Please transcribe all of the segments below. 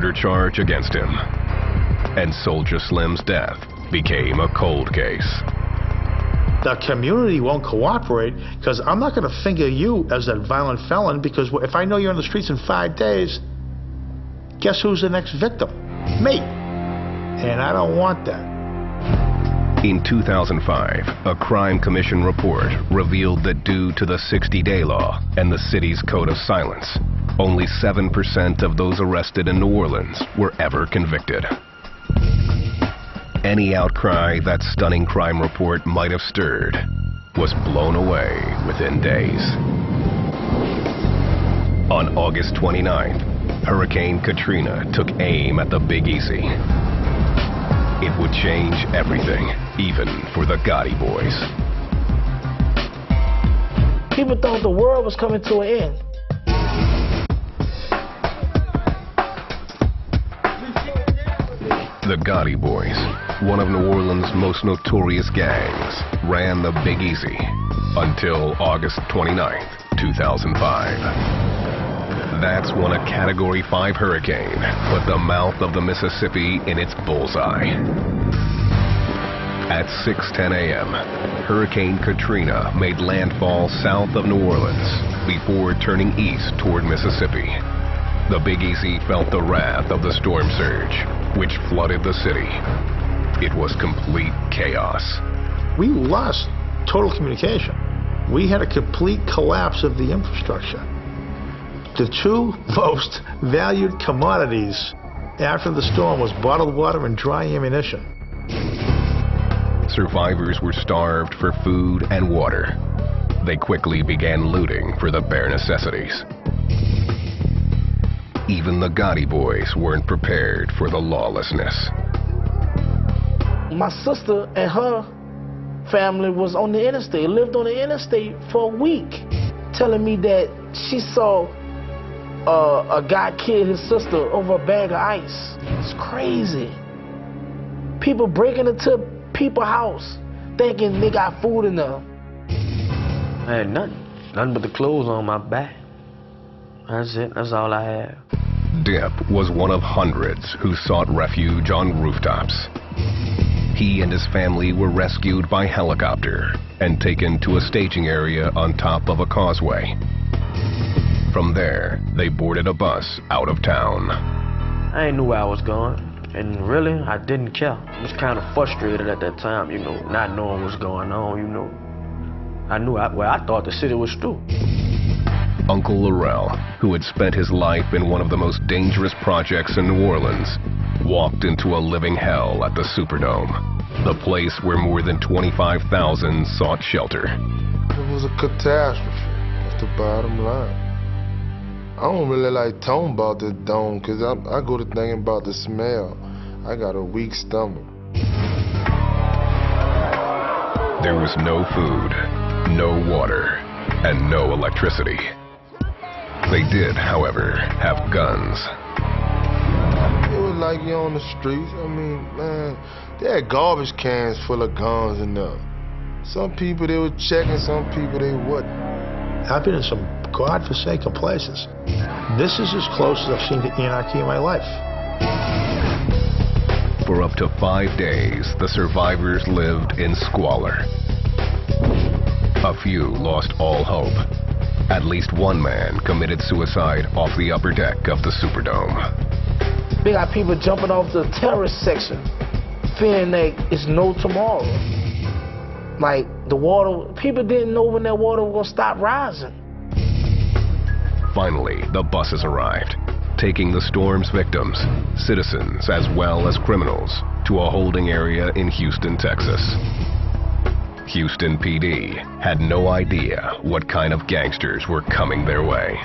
murder charge against him. And Soldier Slim's death became a cold case. The community won't cooperate because I'm not going to finger you as a violent felon, because if I know you're on the streets in 5 days, guess who's the next victim? Me. And I don't want that. In 2005, a crime commission report revealed that due to the 60-day law and the city's code of silence, only 7% of those arrested in New Orleans were ever convicted. Any outcry that stunning crime report might have stirred was blown away within days. On August 29th, Hurricane Katrina took aim at the Big Easy. It would change everything, even for the Gotti boys. People thought the world was coming to an end. The Gotti boys, one of New Orleans' most notorious gangs, ran the Big Easy until August 29th, 2005. That's when a Category 5 hurricane put the mouth of the Mississippi in its bullseye. At 6:10 a.m., Hurricane Katrina made landfall south of New Orleans before turning east toward Mississippi. The Big Easy felt the wrath of the storm surge, which flooded the city. It was complete chaos. We lost total communication. We had a complete collapse of the infrastructure. The two most valued commodities after the storm was bottled water and dry ammunition. Survivors were starved for food and water. They quickly began looting for the bare necessities. Even the Gotti boys weren't prepared for the lawlessness. My sister and her family was on the interstate, lived on the interstate for a week, telling me that she saw a guy kill his sister over a bag of ice. It's crazy. People breaking into people's house thinking they got food in there. I had nothing but the clothes on my back. That's it, that's all I had. Dip was one of hundreds who sought refuge on rooftops. He and his family were rescued by helicopter and taken to a staging area on top of a causeway. From there, they boarded a bus out of town. I ain't knew where I was going, and really, I didn't care. I was kind of frustrated at that time, you know, not knowing what's going on, you know. I thought the city was through. Uncle Laurel, who had spent his life in one of the most dangerous projects in New Orleans, walked into a living hell at the Superdome, the place where more than 25,000 sought shelter. It was a catastrophe. That's the bottom line. I don't really like talking about the dome because I go to thinking about the smell. I got a weak stomach. There was no food, no water, and no electricity. They did, however, have guns. It was like you're on the streets. I mean, man, they had garbage cans full of guns in there. Some people they were checking, some people they wouldn't. I've been in some godforsaken places. This is as close as I've seen to anarchy in my life. For up to 5 days, the survivors lived in squalor. A few lost all hope. At least one man committed suicide off the upper deck of the Superdome. They got people jumping off the terrace section, fearing that it's no tomorrow. Like the water, people didn't know when that water was gonna stop rising. Finally, the buses arrived, taking the storm's victims, citizens as well as criminals, to a holding area in Houston, Texas. Houston PD had no idea what kind of gangsters were coming their way.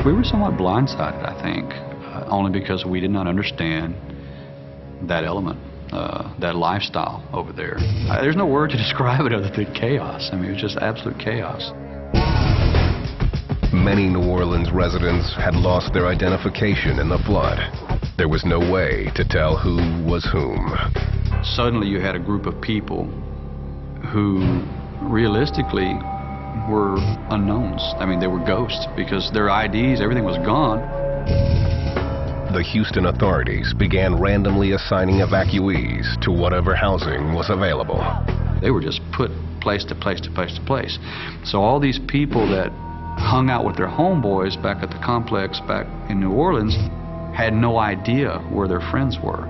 We were somewhat blindsided, I think, only because we did not understand that element, that lifestyle over there. There's no word to describe it other than chaos. I mean, it was just absolute chaos. Many New Orleans residents had lost their identification in the flood. There was no way to tell who was whom. Suddenly you had a group of people who realistically were unknowns. I mean, they were ghosts because their IDs, everything was gone. the Houston authorities began randomly assigning evacuees to whatever housing was available. They were just put place to place to place to place. So all these people that hung out with their homeboys back at the complex back in New Orleans had no idea where their friends were.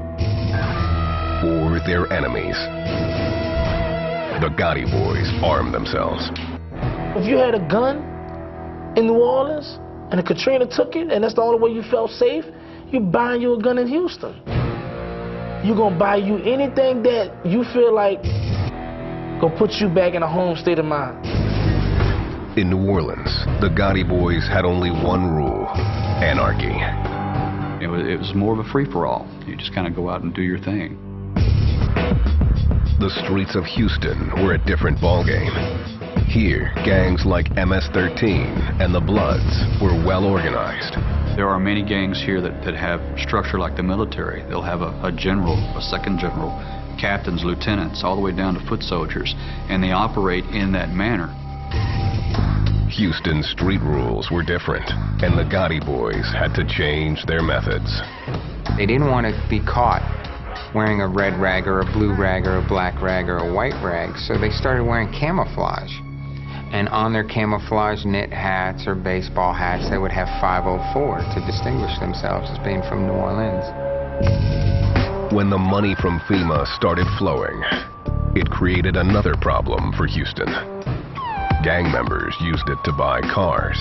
Or their enemies. The Gotti boys armed themselves. If you had a gun in New Orleans and Katrina took it and that's the only way you felt safe, you buying you a gun in Houston. You're gonna buy you anything that you feel like gonna put you back in a home state of mind. In New Orleans, the Gotti boys had only one rule: anarchy. It was more of a free-for-all. You just kind of go out and do your thing. The streets of Houston were a different ballgame. Here, gangs like MS-13 and the Bloods were well organized. There are many gangs here that have structure like the military. They'll have a general, a second general, captains, lieutenants, all the way down to foot soldiers, and they operate in that manner. Houston's street rules were different, and the Gotti boys had to change their methods. They didn't want to be caught wearing a red rag or a blue rag or a black rag or a white rag, so they started wearing camouflage. And on their camouflage knit hats or baseball hats, they would have 504 to distinguish themselves as being from New Orleans. When the money from FEMA started flowing, it created another problem for Houston. Gang members used it to buy cars.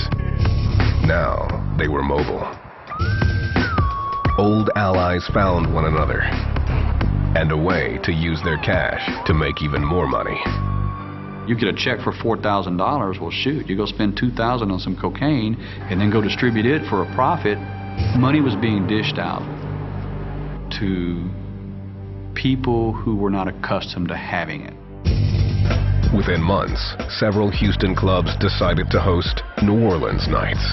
Now they were mobile. Old allies found one another and a way to use their cash to make even more money. You get a check for $4,000, well shoot, you go spend $2,000 on some cocaine and then go distribute it for a profit. Money was being dished out to people who were not accustomed to having it. Within months, several Houston clubs decided to host New Orleans nights.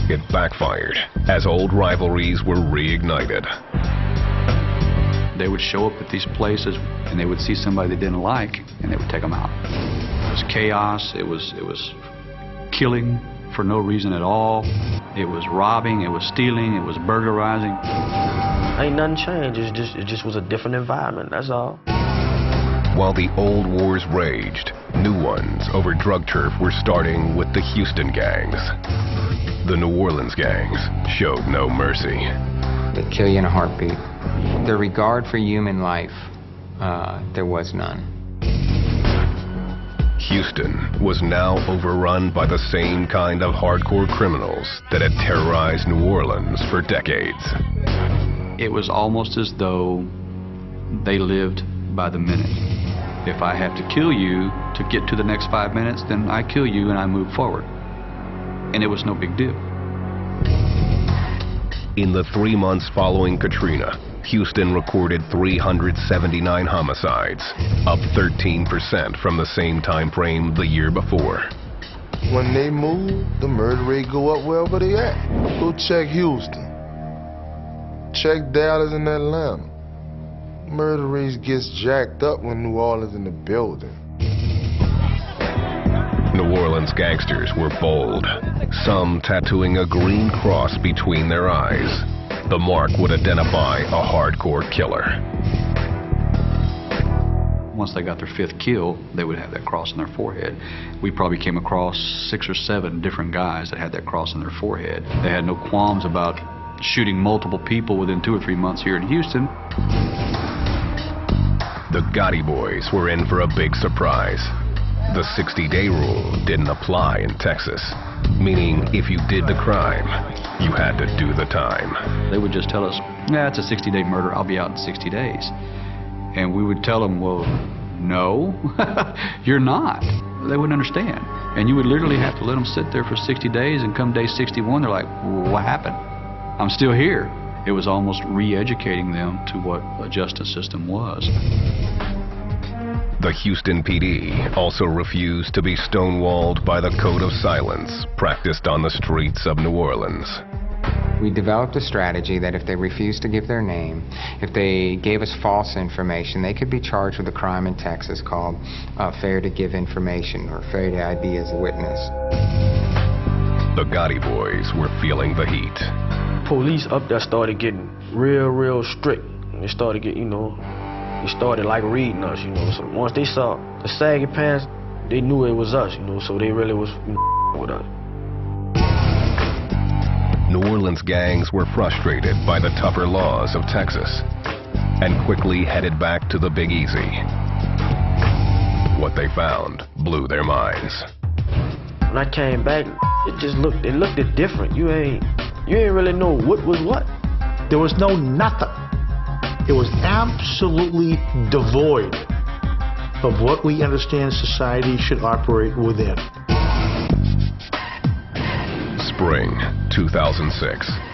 It backfired as old rivalries were reignited. They would show up at these places and they would see somebody they didn't like and they would take them out. It was chaos, it was killing for no reason at all. It was robbing, it was stealing, it was burglarizing. Ain't nothing changed, it just was a different environment, that's all. While the old wars raged, new ones over drug turf were starting with the Houston gangs. The New Orleans gangs showed no mercy. They kill you in a heartbeat. The regard for human life, there was none. Houston was now overrun by the same kind of hardcore criminals that had terrorized New Orleans for decades. It was almost as though they lived by the minute. If I have to kill you to get to the next 5 minutes, then I kill you and I move forward. And it was no big deal. In the 3 months following Katrina, Houston recorded 379 homicides, up 13% from the same time frame the year before. When they move, the murder rate go up wherever they at. Go check Houston. Check Dallas and Atlanta. Murder rates gets jacked up when New Orleans in the building. New Orleans gangsters were bold, some tattooing a green cross between their eyes. The mark would identify a hardcore killer. Once they got their 5th kill, they would have that cross on their forehead. We probably came across 6 or 7 different guys that had that cross on their forehead. They had no qualms about shooting multiple people within 2 or 3 months here in Houston. The Gotti boys were in for a big surprise. The 60-day rule didn't apply in Texas, meaning if you did the crime, you had to do the time. They would just tell us, yeah, it's a 60-day murder, I'll be out in 60 days. And we would tell them, well, no, you're not. They wouldn't understand. And you would literally have to let them sit there for 60 days, and come day 61, they're like, well, what happened? I'm still here. It was almost re-educating them to what a justice system was. The Houston PD also refused to be stonewalled by the code of silence practiced on the streets of New Orleans. We developed a strategy that if they refused to give their name, if they gave us false information, they could be charged with a crime in Texas called failure to give information or failure to ID as a witness. The Gotti boys were feeling the heat. police up there started getting real strict. And they started getting, they started like reading us, So once they saw the saggy pants, they knew it was us, so they really was with us. New Orleans gangs were frustrated by the tougher laws of Texas and quickly headed back to the Big Easy. What they found blew their minds. When I came back, it looked different. You ain't really know what was what. There was no nothing. It was absolutely devoid of what we understand society should operate within. Spring 2006.